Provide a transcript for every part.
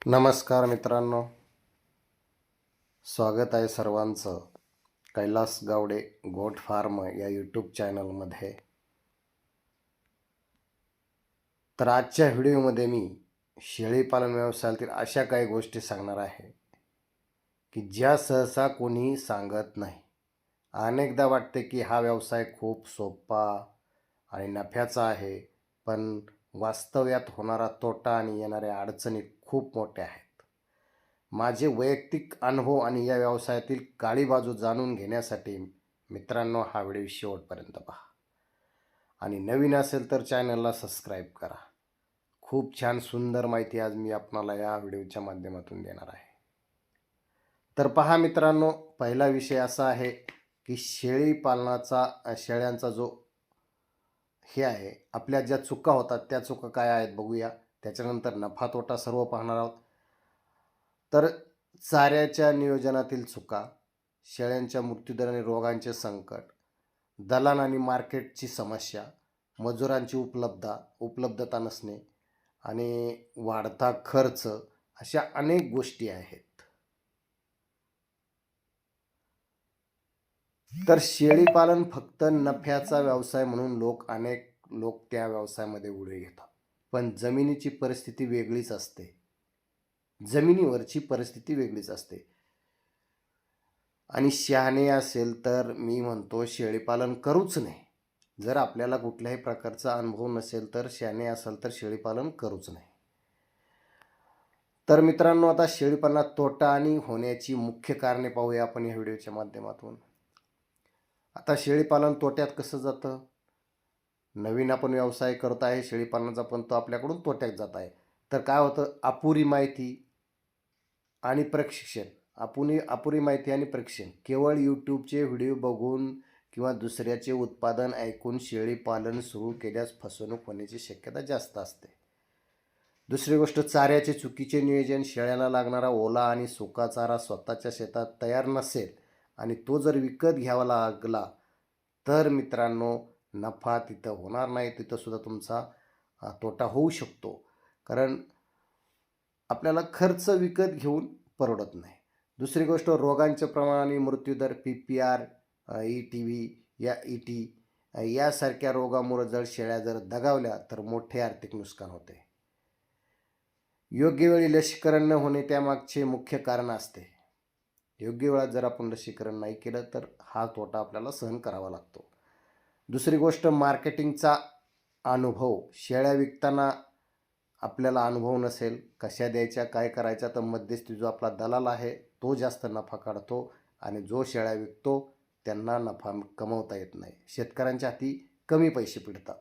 नमस्कार मित्रांनो, स्वागत आहे सर्वांचं कैलास गावडे गोट फार्म या यूट्यूब चॅनलमध्ये. तर आजच्या व्हिडिओमध्ये मी शेळीपालन व्यवसायातील अशा काही गोष्टी सांगणार आहे की ज्या सहसा कोणी सांगत नाही. अनेकदा वाटते की हा व्यवसाय खूप सोपा आणि नफ्याचा आहे, पण वास्तव्यात होणारा तोटा आणि येणाऱ्या अडचणी खूप मोठ्या आहेत. माझे वैयक्तिक अनुभव आणि या व्यवसायातील काळी बाजू जाणून घेण्यासाठी मित्रांनो हा व्हिडिओ शेवटपर्यंत पहा आणि नवीन असेल तर चॅनलला सबस्क्राईब करा. खूप छान सुंदर माहिती आज मी आपणाला या व्हिडिओच्या माध्यमातून देणार आहे. तर पहा मित्रांनो, पहिला विषय असा आहे की शेळ्यांचा जो हे आहे, आपल्या ज्या चुका होतात त्या चुका काय आहेत बघूया. त्याच्यानंतर नफा तोटा सर्व पाहणार आहोत. तर चाऱ्याच्या नियोजनातील चुका, शेळ्यांच्या मृत्यूदर आणि रोगांचे संकट, दलाल आणि मार्केटची समस्या, मजुरांची उपलब्धता नसणे आणि वाढता खर्च, अशा अनेक गोष्टी आहेत. तर शेळीपालन फक्त नफ्याचा व्यवसाय म्हणून अनेक लोक त्या व्यवसायामध्ये उडी घेतात, पण जमिनीची परिस्थिती वेगळीच असते. जमिनीवरची परिस्थिती वेगळीच असते. आणि शहाणे असेल तर मी म्हणतो शेळीपालन करूच नाही. जर आपल्याला कुठल्याही प्रकारचा अनुभव नसेल तर शहाणे असेल तर शेळीपालन करूच नाही. तर मित्रांनो, आता शेळीपालनात तोटा आणि होण्याची मुख्य कारणे पाहूया आपण या व्हिडिओच्या माध्यमातून. आता शेळीपालन तोट्यात कसं जातं? नवीन आपण व्यवसाय करत आहे शेळीपालनाचा, पण तो आपल्याकडून तोट्यात जात आहे. तर काय होतं? अपुरी माहिती आणि प्रशिक्षण. अपुरी माहिती आणि प्रशिक्षण. केवळ यूट्यूबचे व्हिडिओ बघून किंवा दुसऱ्याचे उत्पादन ऐकून शेळीपालन सुरू केल्यास फसवणूक होण्याची शक्यता जास्त असते. दुसरी गोष्ट, चाऱ्याचे चुकीचे नियोजन. शेळ्यांना लागणारा ओला आणि सुका चारा स्वतःच्या शेतात तयार नसेल आणि तो जर विकत घ्यावा लागला तर मित्रांनो, नफा तिथं होणार नाही, तिथं सुद्धा तुमचा तोटा होऊ शकतो. कारण आपल्याला खर्च विकत घेऊन परवडत नाही. दुसरी गोष्ट, रोगांचे प्रमाण आणि मृत्यूदर. PPR, ET यासारख्या रोगामुळे जर शेळ्या जर दगावल्या तर मोठे आर्थिक नुकसान होते. योग्य वेळी लसीकरण न होणे त्यामागचे मुख्य कारण असते. योग्य वेळात जर आपण लसीकरण नाही केलं तर हा तोटा आपल्याला सहन करावा लागतो. दुसरी गोष्ट, मार्केटिंगचा अनुभव. शेळ्या विकताना आपल्याला अनुभव नसेल, कशा द्यायच्या, काय करायच्या, तर मध्यस्थी जो आपला दलाल आहे तो जास्त नफा काढतो आणि जो शेळ्या विकतो त्यांना नफा कमवता येत नाही. शेतकऱ्यांच्या हाती कमी पैसे पडतात.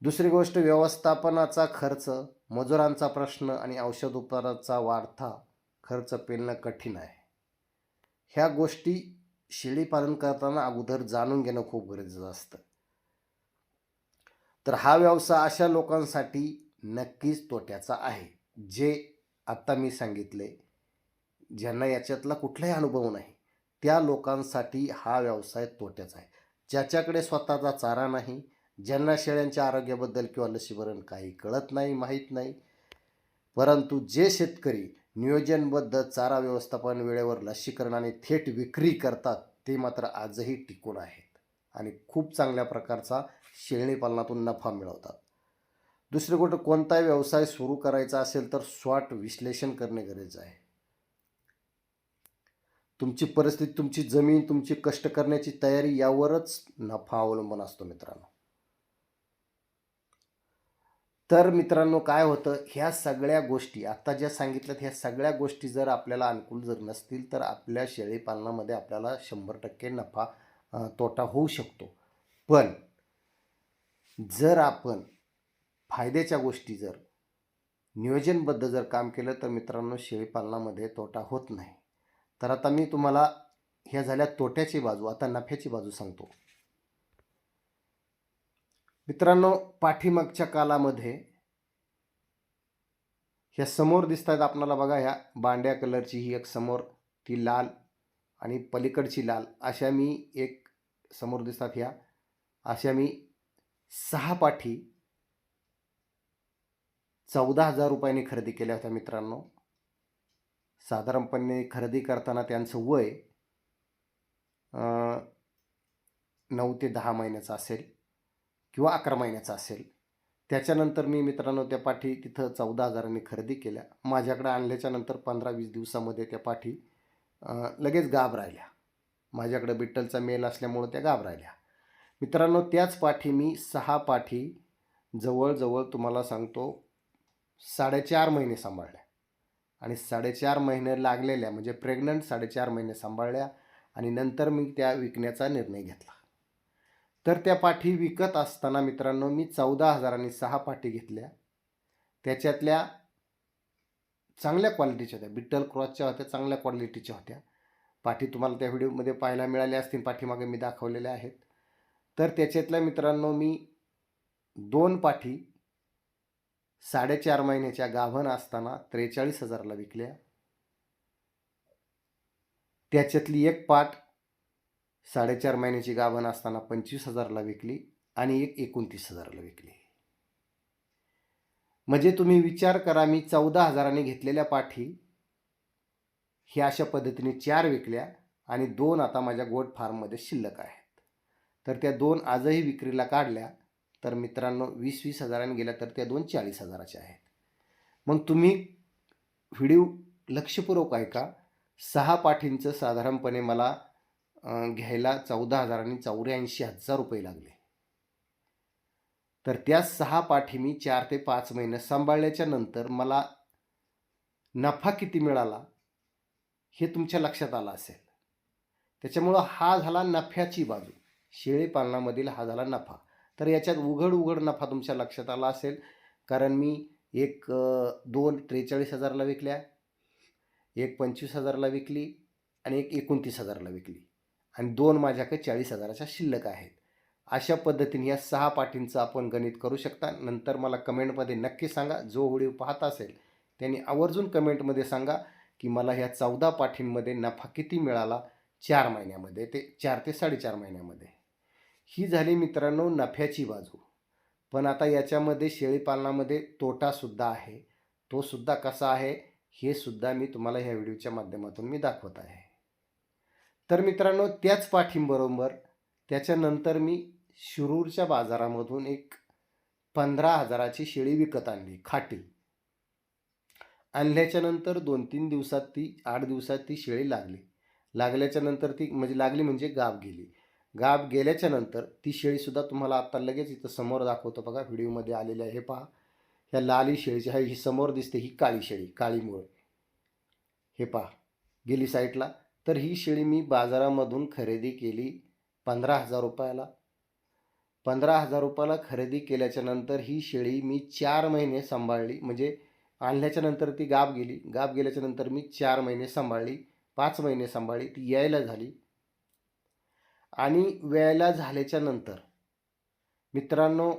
दुसरी गोष्ट, व्यवस्थापनाचा खर्च, मजुरांचा प्रश्न आणि औषध उपचाराचा वाढता खर्च पेलणं कठीण आहे. ह्या गोष्टी शेळीपालन करताना अगोदर जाणून घेणं खूप गरजेचं असतं. तर हा व्यवसाय अशा लोकांसाठी नक्कीच तोट्याचा आहे, जे आत्ता मी सांगितले, ज्यांना याच्यातला कुठलाही अनुभव नाही. त्या लोकांसाठी हा व्यवसाय तोट्याचा आहे. ज्याच्याकडे स्वतःचा चारा नाही, ज्यांना शेळ्यांच्या आरोग्याबद्दल किंवा लसीकरण काही कळत नाही, माहीत नाही. परंतु जे शेतकरी नियोजनबद्ध चारा व्यवस्थापन, वेळेवर लसीकरण आणि थेट विक्री करतात, ते मात्र आजही टिकून आहेत आणि खूप चांगल्या प्रकारचा शेळीपालनातून नफा मिळवतात. दुसरी गोष्ट, कोणताही व्यवसाय सुरू करायचा असेल तर स्वॉट विश्लेषण करणे गरजेचं आहे. तुमची परिस्थिती, तुमची जमीन, तुमची कष्ट करण्याची तयारी यावरच नफा अवलंबून असतो मित्रांनो. तर मित्रांनो, काय होतं, ह्या सगळ्या गोष्टी आत्ता ज्या सांगितल्यात, ह्या सगळ्या गोष्टी जर आपल्याला अनुकूल जर नसतील तर आपल्या शेळीपालनामध्ये आपल्याला 100% नफा तोटा होऊ शकतो. पण जर आपण फायद्याच्या गोष्टी जर नियोजनबद्ध जर काम केलं तर मित्रांनो, शेळीपालनामध्ये तोटा होत नाही. तर आता मी तुम्हाला ह्या झाल्या तोट्याची बाजू, आता नफ्याची बाजू सांगतो. मित्रांनो, पाठीमागच्या कालामध्ये ह्या समोर दिसत आहेत आपणाला बघा, ह्या बांड्या कलरची ही एक समोर, ती लाल आणि पलीकडची लाल, अशा मी एक समोर दिसतात ह्या, अशा मी 6 पाठी 14,000 रुपयांनी खरेदी केल्या होत्या मित्रांनो. साधारणपणे खरेदी करताना त्यांचं वय 9 ते 10 महिन्याचं असेल किंवा 11 महिन्याचं असेल. त्याच्यानंतर मी मित्रांनो त्या पाठी तिथं 14,000नी खरेदी केल्या. माझ्याकडे आणल्याच्यानंतर 15-20 दिवसामध्ये त्या पाठी लगेच गाभ राहिल्या. माझ्याकडे बिट्टलचा मेल असल्यामुळं त्या गाभ राहिल्या. मित्रांनो त्याच पाठी मी 6 पाठी जवळजवळ तुम्हाला सांगतो 4.5 महिने सांभाळल्या आणि 4.5 महिने लागलेल्या म्हणजे प्रेग्नंट 4.5 महिने सांभाळल्या आणि नंतर मी त्या विकण्याचा निर्णय घेतला. तर त्या पाठी विकत असताना मित्रांनो मी 14,000नी 6 पाठी घेतल्या. त्याच्यातल्या चांगल्या क्वालिटीच्या होत्या, बिट्टल क्रॉसच्या होत्या, चांगल्या क्वालिटीच्या होत्या. पाठी तुम्हाला त्या व्हिडिओमध्ये पाहायला मिळाल्या असतील, पाठीमागे मी दाखवलेल्या आहेत. तर त्याच्यातल्या मित्रांनो मी 2 पाठी 4.5 महिन्याच्या गाभण असताना 43,000ला विकल्या. त्याच्यातली एक पाठ 4.5 महिन्याची गाभण असताना 25,000ला विकली आणि एक 29,000ला विकली. म्हणजे तुम्ही विचार करा, मी 14,000नी घेतलेल्या पाठी ह्या अशा पद्धतीने 4 विकल्या आणि 2 आता माझ्या गोट फार्ममध्ये शिल्लक आहेत. तर त्या 2 आजही विक्रीला काढल्या तर मित्रांनो 20-20 हजारांनी गेल्या तर त्या 2 40,000च्या आहेत. मग तुम्ही व्हिडिओ लक्षपूर्वक ऐका. 6 पाठींचं साधारणपणे मला घ्यायला 14,000नी 84,000 रुपये लागले. तर त्या 6 पाठी मी 4 ते 5 महिने सांभाळल्याच्या नंतर मला नफा किती मिळाला हे तुमच्या लक्षात आलं असेल. त्याच्यामुळं हा झाला नफ्याची बाजू, शेळीपालनामधील हा झाला नफा. तर याच्यात उघड नफा तुमच्या लक्षात आला असेल, कारण मी एक 2 43,000ला विकल्या, एक 25,000ला विकली आणि एक 29,000ला विकली आणि 2 माझ्याकडे 40,000च्या शिल्लक आहेत. अशा पद्धतीने या 6 पाठींचं आपण गणित करू शकता. नंतर मला कमेंटमध्ये नक्की सांगा. जो व्हिडिओ पाहत असेल त्यांनी आवर्जून कमेंटमध्ये सांगा की मला ह्या 14 पाठींमध्ये नफा किती मिळाला 4 महिन्यामध्ये, ते 4 ते 4.5 महिन्यामध्ये. ही झाली मित्रांनो नफ्याची बाजू. पण आता याच्यामध्ये शेळीपालनामध्ये तोटासुद्धा आहे. तो सुद्धा कसा आहे हे सुद्धा मी तुम्हाला ह्या व्हिडिओच्या माध्यमातून मी दाखवत आहे. तर मित्रांनो त्याच पाठींबरोबर त्याच्यानंतर मी शिरूरच्या बाजारामधून एक 15,000ची शेळी विकत आणली, खाटी. आणल्याच्या नंतर 2-3 दिवसात 8 दिवसात ती शेळी लागल्याच्या नंतर ती म्हणजे गाभ गेली. गाभ गेल्याच्या नंतर ती शेळीसुद्धा तुम्हाला आता लगेच इथं समोर दाखवतो बघा, व्हिडिओमध्ये आलेलं आहे. हे पहा, ह्या लाली शेळीची आहे, ही समोर दिसते, ही काळी शेळी, काळी मुळे. हे पहा गेली साईडला. तर ही शेळी मी बाजारामधून खरेदी केली 15,000 रुपयाला. 15,000 रुपयाला खरेदी केल्याच्या नंतर ही शेळी मी 4 महिने सांभाळली. म्हणजे आणल्याच्या नंतर ती गाभ गेली. गाभ गेल्याच्या नंतर मी 4 महिने सांभाळली, 5 महिने सांभाळली. ती यायला झाली आणि वेळेला झाल्याच्या नंतर मित्रांनो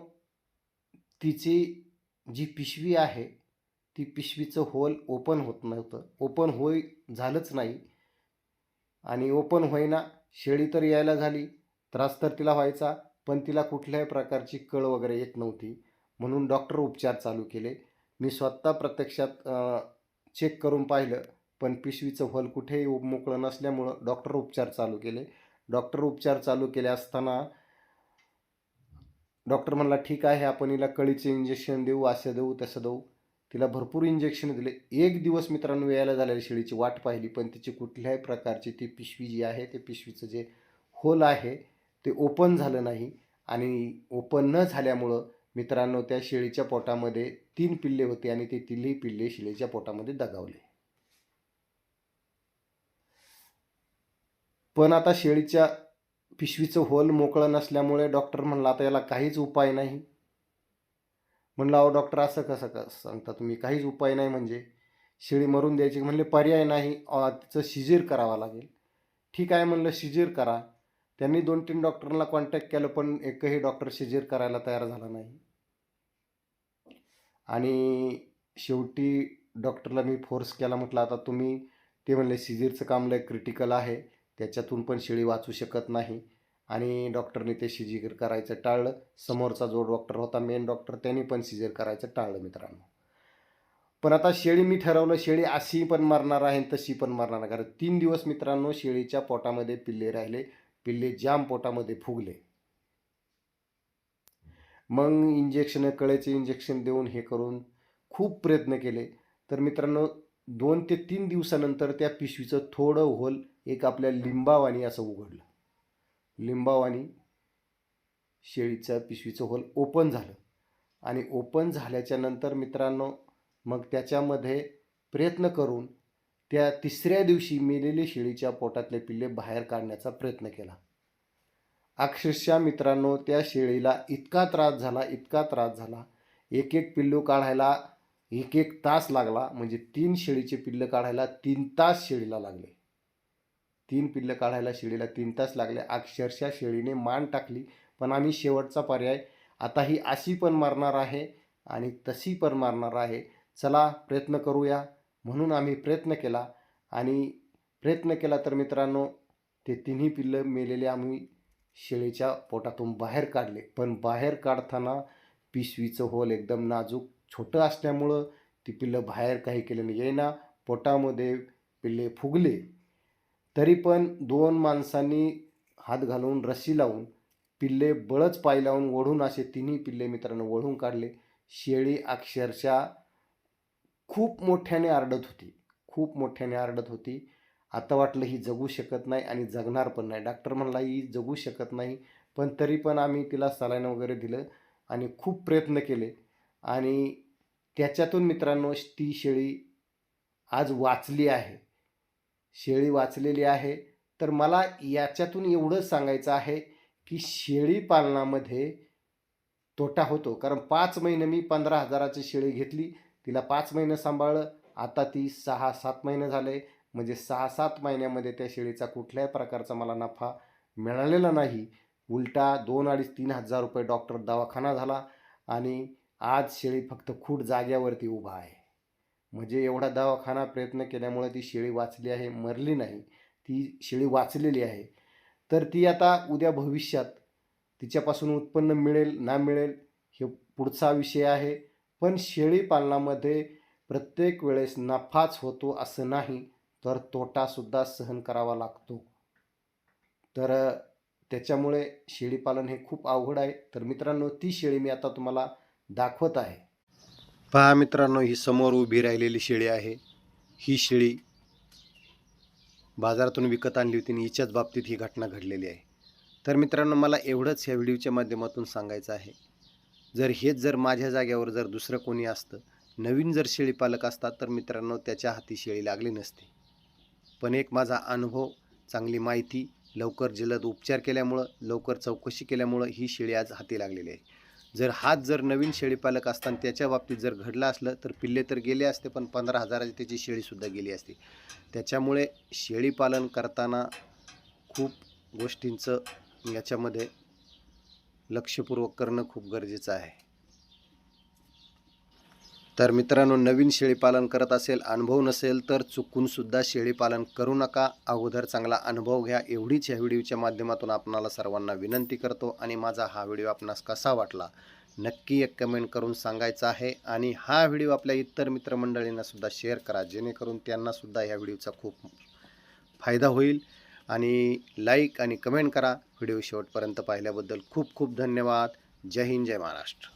तिची जी पिशवी आहे ती पिशवीचं होल ओपन होत नव्हतं. ओपन झालंच नाही आणि ओपन होईना. शेळी तर यायला झाली, त्रास तर तिला व्हायचा, पण तिला कुठल्याही प्रकारची कळ वगैरे येत नव्हती. म्हणून डॉक्टर उपचार चालू केले. मी स्वतः प्रत्यक्षात चेक करून पाहिलं, पण पिशवीचं होल कुठेही मोकळं नसल्यामुळं डॉक्टर उपचार चालू केले. डॉक्टर उपचार चालू केले असताना डॉक्टर म्हणला ठीक आहे, आपण हिला कळीचे इंजेक्शन देऊ, असं देऊ तसं देऊ. तिला भरपूर इंजेक्शन दिले. 1 दिवस मित्रांनो यायला झालेल्या शेळीची वाट पाहिली, पण तिची कुठल्याही प्रकारची ती पिशवी जी आहे ते पिशवीचं जे होल आहे ते ओपन झालं नाही. आणि ओपन न झाल्यामुळं मित्रांनो त्या शेळीच्या पोटामध्ये 3 पिल्ले होते आणि ते 3ही पिल्ले शेळीच्या पोटामध्ये दगावले. पण आता शेळीच्या पिशवीचं होल मोकळं नसल्यामुळे डॉक्टर म्हणला आता याला काहीच उपाय नाही. म्हणलं अहो डॉक्टर असं कसं सांगता तुम्ही, काहीच उपाय नाही म्हणजे शेळी मरून द्यायची? म्हणले पर्याय नाही, तिचं शिजीर करावं लागेल. ठीक आहे म्हणलं शिजीर करा. त्यांनी 2-3 डॉक्टरांना कॉन्टॅक्ट केलं, पण एकही डॉक्टर शिजीर करायला तयार झाला नाही. आणि शेवटी डॉक्टरला मी फोर्स केला, म्हटलं आता तुम्ही, ते म्हणले शिजीरचं काम लय क्रिटिकल आहे, त्याच्यातून पण शेळी वाचू शकत नाही. आणि डॉक्टरने ते शिजीर करायचं टाळलं. समोरचा जो डॉक्टर होता मेन डॉक्टर, त्यांनी पण शिजीर करायचं टाळलं मित्रांनो. पण आता शेळी मी ठरवलं, शेळी अशी पण मरणार आहे आणि तशी पण मरणार आहे. कारण 3 दिवस मित्रांनो शेळीच्या पोटामध्ये पिल्ले राहिले. पिल्ले जाम पोटामध्ये फुगले. मग इंजेक्शन, कळ्याचे इंजेक्शन देऊन हे करून खूप प्रयत्न केले. तर मित्रांनो 2 ते 3 दिवसानंतर त्या पिशवीचं थोडं होल एक आपल्या लिंबावानी असं उघडलं. लिंबावानी शेळीचं पिशवीचं होल ओपन झालं आणि ओपन झाल्याच्या नंतर मित्रांनो मग त्याच्यामध्ये प्रयत्न करून त्या 3ऱ्या दिवशी मेलेले शेळीच्या पोटातले पिल्ले बाहेर काढण्याचा प्रयत्न केला. अक्षरशः मित्रांनो त्या शेळीला इतका त्रास झाला, इतका त्रास झाला. एक एक पिल्लू काढायला 1-1 तास लागला. म्हणजे 3 शेळीचे पिल्लं काढायला 3 तास शेळीला लागले. 3 पिल्लं काढायला शेळीला 3 तास लागले. अक्षरशः शेळीने मान टाकली. पण आम्ही शेवटचा पर्याय, आता ही अशी पण मरणार आहे आणि तशी पण मरणार आहे, चला प्रयत्न करूया म्हणून आम्ही प्रयत्न केला. आणि प्रयत्न केला तर मित्रांनो ते तिन्ही पिल्लं मेलेले आम्ही शेळीच्या पोटातून बाहेर काढले. पण बाहेर काढताना पिशवीचं होल एकदम नाजूक छोटं असल्यामुळं ती पिल्लं बाहेर काही केलं नाही. येईना पोटामध्ये पिल्ले फुगले. तरी पण 2 माणसांनी हात घालून रस्सी लावून पिल्ले बळच पाय लावून ओढून असे तिन्ही पिल्ले मित्रांनो ओढून काढले. शेळी अक्षरशः खूप मोठ्याने आरडत होती, खूप मोठ्याने आरडत होती. आता वाटलं ही जगू शकत नाही आणि जगणार पण नाही. डॉक्टर म्हणला ही जगू शकत नाही. पण तरी पण आम्ही तिला सलाईन वगैरे दिलं आणि खूप प्रयत्न केले आणि त्याच्यातून मित्रांनो ती शेळी आज वाचली आहे. शेळी वाचलेली आहे. तर मला याच्यातून एवढंच सांगायचं आहे की शेळी पालनामध्ये तोटा होतो. कारण 5 महिने मी 15,000ची शेळी घेतली. तिला 5 महिने सांभाळलं. आता ती 6-7 महिने झाले. म्हणजे 6-7 महिन्यामध्ये त्या शेळीचा कुठल्याही प्रकारचा मला नफा मिळालेला नाही. उलटा 2,500-3,000 डॉक्टर दवाखाना झाला आणि आज शेळी फक्त खूट जाग्यावरती उभा आहे. म्हणजे एवढा दवाखाना प्रयत्न केल्यामुळे ती शेळी वाचली आहे, मरली नाही. ती शेळी वाचलेली आहे. तर ती आता उद्या भविष्यात तिच्यापासून उत्पन्न मिळेल ना मिळेल हे पुढचा विषय आहे. पण शेळी पालनामध्ये प्रत्येक वेळेस नफाच होतो असं नाही, तर तोटासुद्धा सहन करावा लागतो. तर त्याच्यामुळे शेळीपालन हे खूप अवघड आहे. तर मित्रांनो ती शेळी मी आता तुम्हाला दाखवत आहे. पहा मित्रांनो, ही समोर उभी राहिलेली शेळी आहे. ही शेळी बाजारातून विकत आणली होती आणि हिच्याच बाबतीत ही घटना घडलेली आहे. तर मित्रांनो मला एवढंच ह्या व्हिडिओच्या माध्यमातून सांगायचं आहे. जर माझ्या जागेवर जर दुसरं कोणी असतं, नवीन जर शेळी पालक असतात, तर मित्रांनो त्याच्या हाती शेळी लागली नसती. पण एक माझा अनुभव, चांगली माहिती, लवकर जलद उपचार केल्यामुळं, लवकर चौकशी केल्यामुळं ही शेळी आज हाती लागलेली आहे. जर नवीन शेळीपालक असताना त्याच्या बाबतीत जर घडलं असलं तर पिल्ले तर गेले असते, पण 15,000ची त्याची शेळीसुद्धा गेली असती. त्याच्यामुळे शेळीपालन करताना खूप गोष्टींचं याच्यामध्ये लक्षपूर्वक करणं खूप गरजेचं आहे. तर मित्रांनो नवीन शेळीपालन करत असेल, अनुभव नसेल तर चुकूनसुद्धा शेळीपालन करू नका. अगोदर चांगला अनुभव घ्या, एवढीच ह्या व्हिडिओच्या माध्यमातून आपणाला सर्वांना विनंती करतो. आणि माझा हा व्हिडिओ आपणास कसा वाटला नक्की एक कमेंट करून सांगायचं आहे. आणि हा व्हिडिओ आपल्या इतर मित्रमंडळींनासुद्धा शेअर करा, जेणेकरून त्यांनासुद्धा ह्या व्हिडिओचा खूप फायदा होईल. आणि लाईक आणि कमेंट करा. व्हिडिओ शेवटपर्यंत पाहिल्याबद्दल खूप खूप धन्यवाद. जय हिंद, जय महाराष्ट्र.